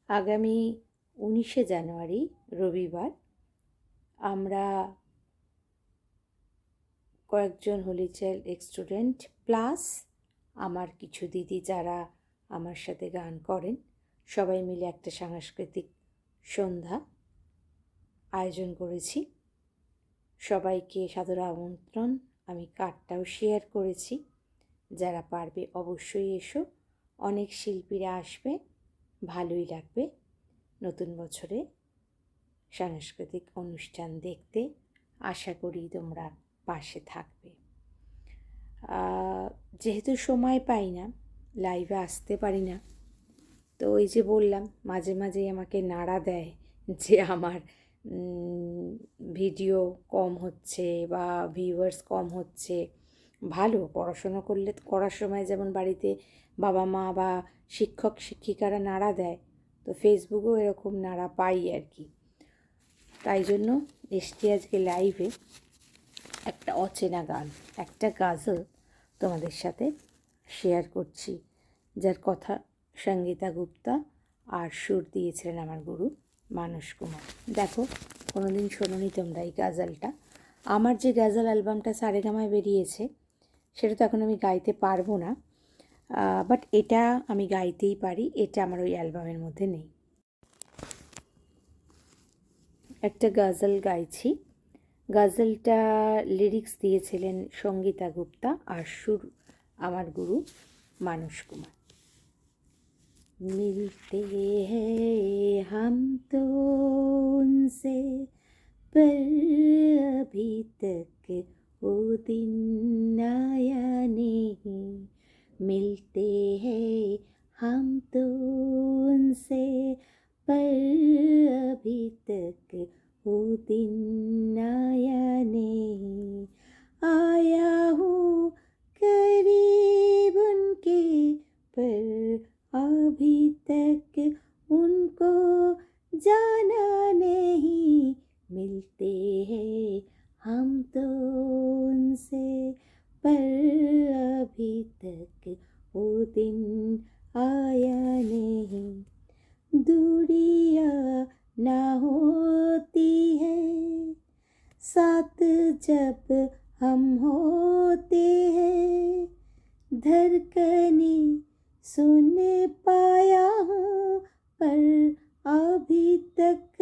আগামী 19শে জানুয়ারি রবিবার আমরা কয়েকজন হোলি চাইল্ড স্টুডেন্ট প্লাস আমার কিছু দিদি যারা আমার সাথে গান করেন সবাই মিলে একটা সাংস্কৃতিক সন্ধ্যা আয়োজন করেছি। সবাইকে সাদর আমন্ত্রণ। আমি কার্ডটাও শেয়ার করেছি। যারা পারবে অবশ্যই এসো। অনেক শিল্পীরা আসবে, ভালোই লাগবে নতুন বছরে সাংস্কৃতিক অনুষ্ঠান দেখতে। আশা করি তোমরা পাশে থাকবে। যেহেতু সময় পাই না, লাইভে আসতে পারি না, তো ওই যে বললাম মাঝে মাঝেই আমাকে নাড়া দেয় যে আমার ভিডিও কম হচ্ছে বা ভিউয়ার্স কম হচ্ছে। ভালো পড়াশোনা করার সময় যেমন বাড়িতে বাবা মা বা শিক্ষক শিক্ষিকারা নাড়া দেয়, তো ফেসবুকেও এরকম নাড়া পাই আর কি। তাই জন্য এসছি আজকে লাইভে একটা অচেনা গান, একটা গাজল তোমাদের সাথে শেয়ার করছি, যার কথা সঙ্গীতা গুপ্তা আর সুর দিয়েছিলেন আমার গুরু মানস কুমার। দেখো, কোনোদিন শোনোনি তোমরা এই গাজলটা। আমার যে গাজল অ্যালবামটা সারেগামায় বেরিয়েছে সেটা তো এখন আমি গাইতে পারবো না, বাট এটা আমি গাইতেই পারি। এটা আমার ওই অ্যালবামের মধ্যে নেই। একটা গাজল গাইছি। গাজলটা লিরিক্স দিয়েছিলেন সঙ্গীতা গুপ্তা আর সুর আমার গুরু মানস কুমার। मिलते हैं हम तो उनसे, पर अभी तक वो दिन आया नहीं। मिलते हैं हम तो उनसे, पर अभी तक वो दिन आया नहीं। आया हूँ करीब उनके, पर अभी तक उनको जाना नहीं। मिलते हैं हम तो उनसे, पर अभी तक वो दिन आया नहीं। दूरियां ना होती है साथ जब हम होते हैं। धड़कने सुन पाया हूँ, पर अभी तक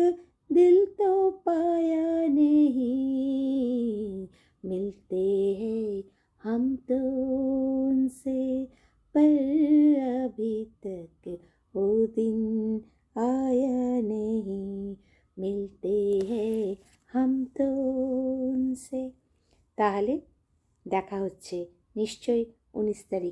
दिल तो पाया नहीं। मिलते हैं हम तो उनसे, पर अभी तक वो दिन आया नहीं। मिलते हैं हम तो उनसे। তাহলে দেখা হচ্ছে নিশ্চয়ই 19 তারিখে।